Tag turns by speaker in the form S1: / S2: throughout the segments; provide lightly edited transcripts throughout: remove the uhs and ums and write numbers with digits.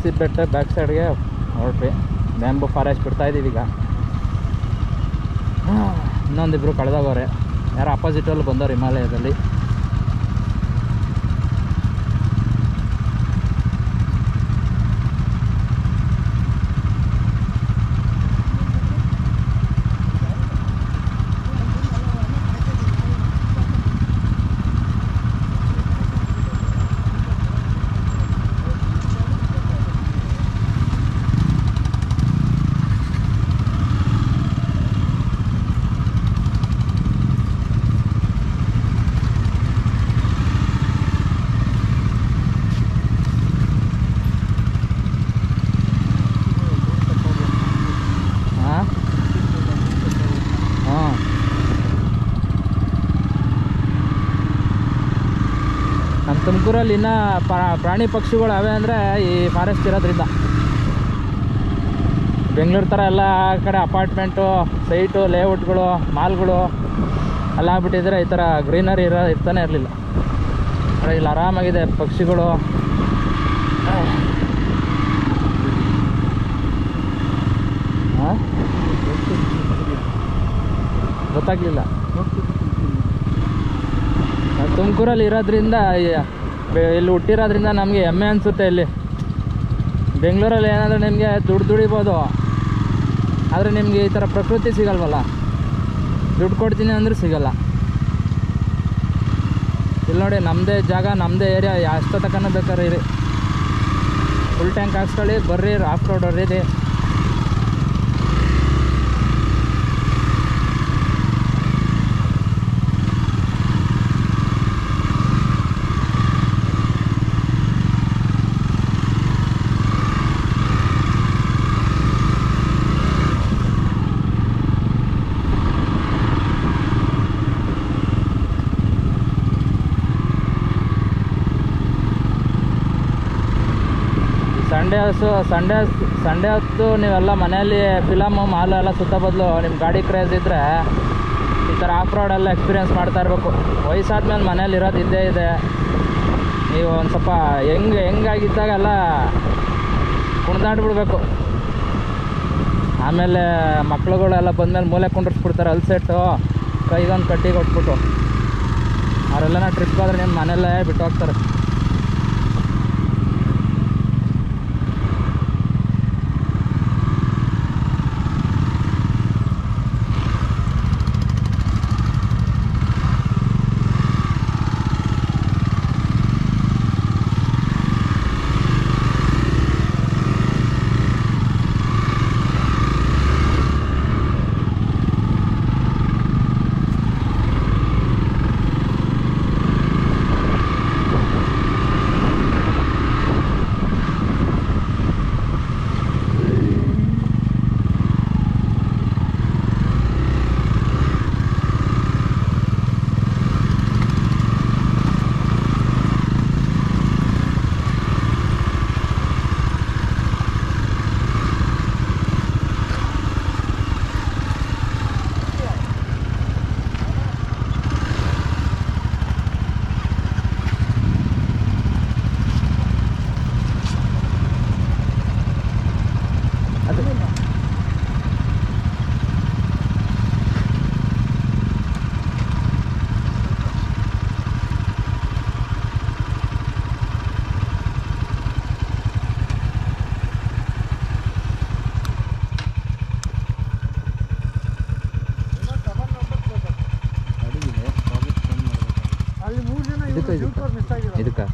S1: ರಕ್ಷಿತ್ ಬೆಟ್ಟ ಬ್ಯಾಕ್ ಸೈಡ್ಗೆ ಹೊರಟ್ವಿ. ಬ್ಯಾಂಬೂ ಫಾರೆಸ್ಟ್ ಬಿಡ್ತಾಯಿದ್ದೀವಿ ಈಗ. ಇನ್ನೊಂದಿಬ್ಬರು ಕಳೆದೋಗವ್ರೆ, ಯಾರೋ ಅಪೋಸಿಟಲ್ಲಿ ಬಂದವ್ರು ಹಿಮಾಲಯದಲ್ಲಿ. ನಮ್ಮ ತುಮಕೂರಲ್ಲಿ ಇನ್ನೂ ಪ್ರಾಣಿ ಪಕ್ಷಿಗಳು ಅವೆ ಅಂದರೆ ಈ ಫಾರೆಸ್ಟ್ ಇರೋದ್ರಿಂದ. ಬೆಂಗಳೂರು ಥರ ಎಲ್ಲ ಕಡೆ ಅಪಾರ್ಟ್ಮೆಂಟು, ಸೈಟು, ಲೇಔಟ್ಗಳು, ಮಾಲ್ಗಳು ಎಲ್ಲ ಆಗ್ಬಿಟ್ಟಿದ್ರೆ ಈ ಥರ ಗ್ರೀನರಿ ಇರ್ತಾನೆ ಇರಲಿಲ್ಲ. ಇಲ್ಲಿ ಆರಾಮಾಗಿದೆ ಪಕ್ಷಿಗಳು. ಗೊತ್ತಾಗಲಿಲ್ಲ. ತುಮಕೂರಲ್ಲಿ ಇರೋದ್ರಿಂದ, ಇಲ್ಲಿ ಹುಟ್ಟಿರೋದ್ರಿಂದ ನಮಗೆ ಹೆಮ್ಮೆ ಅನಿಸುತ್ತೆ. ಇಲ್ಲಿ ಬೆಂಗಳೂರಲ್ಲಿ ಏನಾದರೂ ನಿಮಗೆ ದುಡಿಬೋದು, ಆದರೆ ನಿಮಗೆ ಈ ಥರ ಪ್ರಕೃತಿ ಸಿಗಲ್ವಲ್ಲ. ದುಡ್ಡು ಕೊಡ್ತೀನಿ ಅಂದರೆ ಸಿಗಲ್ಲ. ಇಲ್ಲಿ ನೋಡಿ, ನಮ್ಮದೇ ಜಾಗ, ನಮ್ಮದೇ ಏರಿಯಾ, ಎಷ್ಟು ತನಕ ಬೇಕಾದ್ರೆ ಇರಿ. ಫುಲ್ ಟ್ಯಾಂಕ್ ಹಾಕ್ಸ್ಕೊಳ್ಳಿ, ಬರ್ರಿ, ಆಫ್ ರೋಡ್ ಹೊರೀರಿ. ಸಂಡೇ ಹೊತ್ತು ನೀವೆಲ್ಲ ಮನೆಯಲ್ಲಿ ಫಿಲಮು ಮಾಲು ಎಲ್ಲ ಸುತ್ತ ಬದಲು ನಿಮ್ಮ ಗಾಡಿ ಕ್ರೇಜ್ ಇದ್ದರೆ ಈ ಥರ ಆಫ್ ರೋಡೆಲ್ಲ ಎಕ್ಸ್ಪೀರಿಯೆನ್ಸ್ ಮಾಡ್ತಾ ಇರಬೇಕು. ವಯಸ್ಸಾದ್ಮೇಲೆ ಮನೇಲಿ ಇರೋದು ಇದ್ದೇ ಇದೆ. ನೀವು ಒಂದು ಸ್ವಲ್ಪ ಹೆಂಗಾಗಿದ್ದಾಗೆಲ್ಲ ಕುಣಿದಾಡ್ಬಿಡ್ಬೇಕು. ಆಮೇಲೆ ಮಕ್ಳುಗಳೆಲ್ಲ ಬಂದಮೇಲೆ ಮೂಲೆ ಕುಂಡ್ರಿಸ್ಬಿಡ್ತಾರೆ, ಅಲ್ಸೆಟ್ಟು ಕೈಗೊಂದು ಕಟ್ಟಿ ಕೊಟ್ಬಿಟ್ಟು. ಅವರೆಲ್ಲನ ಟ್ರಿಪ್ ಹೋದ್ರೆ ನಿಮ್ಮ ಮನೆಯಲ್ಲೇ ಬಿಟ್ಟು ಹೋಗ್ತಾರೆ. ಇದಕ್ಕೆ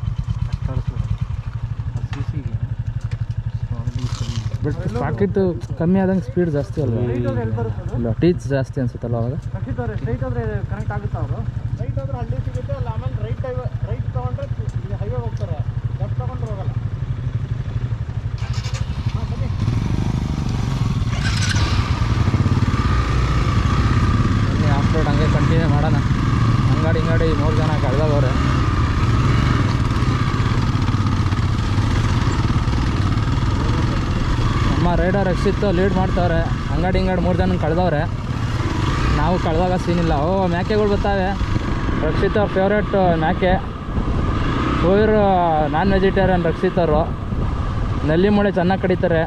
S1: ಬಟ್ ಪಾಕೆಟ್ ಕಮ್ಮಿ ಆದಂಗೆ ಸ್ಪೀಡ್ ಜಾಸ್ತಿ ಅಲ್ವಾ? ಇಲ್ಲ ಟೀಚ್ ಜಾಸ್ತಿ ಅನ್ಸುತ್ತಲ್ಲ ಅವಾಗ.
S2: ಸ್ಟ್ರೈಟ್ ಆದರೆ ಕನೆಕ್ಟ್ ಆಗುತ್ತೆ. ಅವರು ರೈಟ್ ಆದರೆ ಹಳ್ಳಿ ಸಿಗುತ್ತೆ, ಅಲ್ಲ ಆಮೇಲೆ ರೈಟ್ ತೊಗೊಂಡ್ರೆ ಹೈವೇ ಹೋಗ್ತಾರೆ, ಲೆಫ್ಟ್ ತೊಗೊಂಡ್ರೆ ಹೋಗಲ್ಲ. ಹಾಂ ಬನ್ನಿ
S1: ಬನ್ನಿ, ಆಫ್ ರೋಡ್ ಹಂಗೆ ಕಂಟಿನ್ಯೂ ಮಾಡೋಣ. ಅಂಗಡಿ 3 ಜನ ಕಳೆದವ್ರೆ. ನಮ್ಮ ರೈಡರ್ ರಕ್ಷಿತ್ ಲೀಡ್ ಮಾಡ್ತಾವ್ರೆ. ಅಂಗಡಿ 3 ಜನ ಕಳೆದವ್ರೆ. ನಾವು ಕಳೆದಾಗ ಸೀನಿಲ್ಲ. ಮೇಕೆಗಳು ಬರ್ತಾವೆ. ರಕ್ಷಿತ್ ಅವ್ರ ಫೇವ್ರೇಟ್ ಮೇಕೆ. ಪ್ಯೂರ್ ನಾನ್ ವೆಜಿಟೇರಿಯನ್ ರಕ್ಷಿತ್ ಅವರು. ನಲ್ಲಿ ಮೂಳೆ ಚೆನ್ನಾಗಿ ಕಡಿತಾರೆ.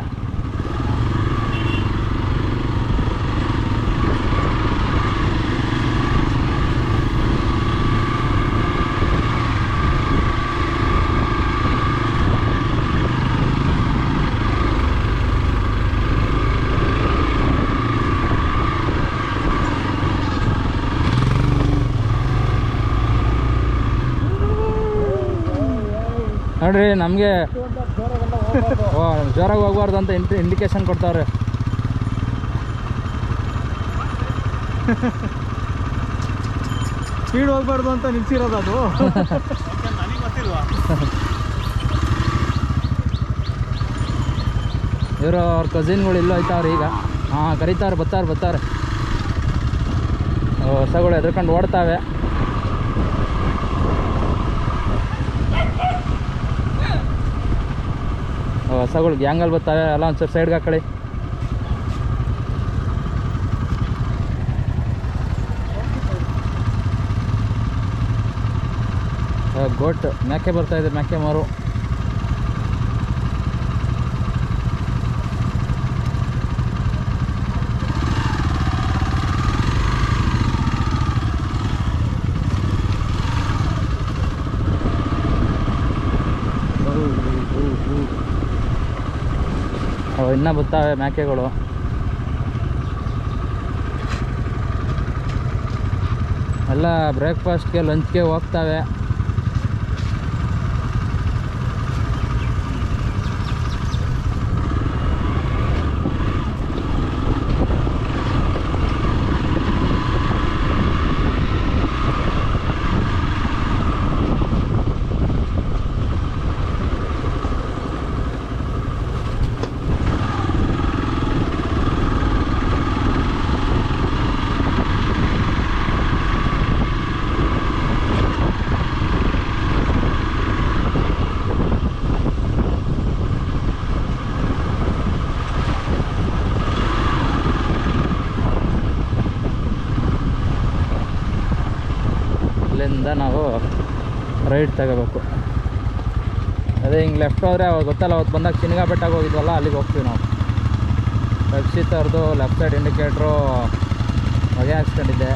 S1: ನೋಡ್ರಿ ನಮಗೆ ಜೋರಾಗಿ ಹೋಗ್ಬಾರ್ದು ಅಂತ ಇಂಡಿಕೇಶನ್ ಕೊಡ್ತಾವ್ರೆ.
S2: ಸ್ಪೀಡ್ ಹೋಗ್ಬಾರ್ದು ಅಂತ ನಿಲ್ಸಿರೋದು ಅದು.
S1: ಇವರು ಅವ್ರ ಕಸಿನ್ಗಳು ಇಲ್ಲೋ ಹೋಯ್ತಾವ್ರೆ ಈಗ. ಹಾಂ ಕರೀತಾವ್ರೆ, ಬರ್ತಾರೆ. ಹೊಸಗಳು ಎದ್ರಕೊಂಡು ಓಡ್ತಾವೆ. ಹೊಸಗಳು ಗ್ಯಾಂಗಲ್ಲಿ ಬರ್ತಾವೆ. ಎಲ್ಲ ಒಂಚೂರು ಸೈಡ್ಗೆ ಹಾಕೊಳ್ಳಿ. ಗೋಟ್ ಮೇಕೆ ಬರ್ತಾಯಿದೆ, ಮೇಕೆ ಮಾರು. ಇನ್ನೂ ಬರ್ತಾವೆ ಮೇಕೆಗಳು. ಎಲ್ಲ ಬ್ರೇಕ್ಫಾಸ್ಟ್ಗೆ ಲಂಚ್ಗೆ ಹೋಗ್ತಾವೆ. ಇಲ್ಲಿಂದ ನಾವು ರೈಟ್ ತಗೋಬೇಕು. ಅದೇ ಹಿಂಗೆ ಲೆಫ್ಟ್ ಹೋದರೆ ಅವಾಗ ಗೊತ್ತಲ್ಲ, ಅವತ್ತು ಬಂದಾಗ ಚಿನ್ನಿಗ ಬೆಟ್ಟಾಗ ಹೋಗಿದ್ವಲ್ಲ, ಅಲ್ಲಿಗೆ ಹೋಗ್ತೀವಿ ನಾವು. ರಕ್ಷಿತ್ ಅವ್ರದ್ದು ಲೆಫ್ಟ್ ಸೈಡ್ ಇಂಡಿಕೇಟ್ರು ಹೊಗೆ ಹಾಕ್ಸ್ಕೊಂಡಿದ್ದೆ.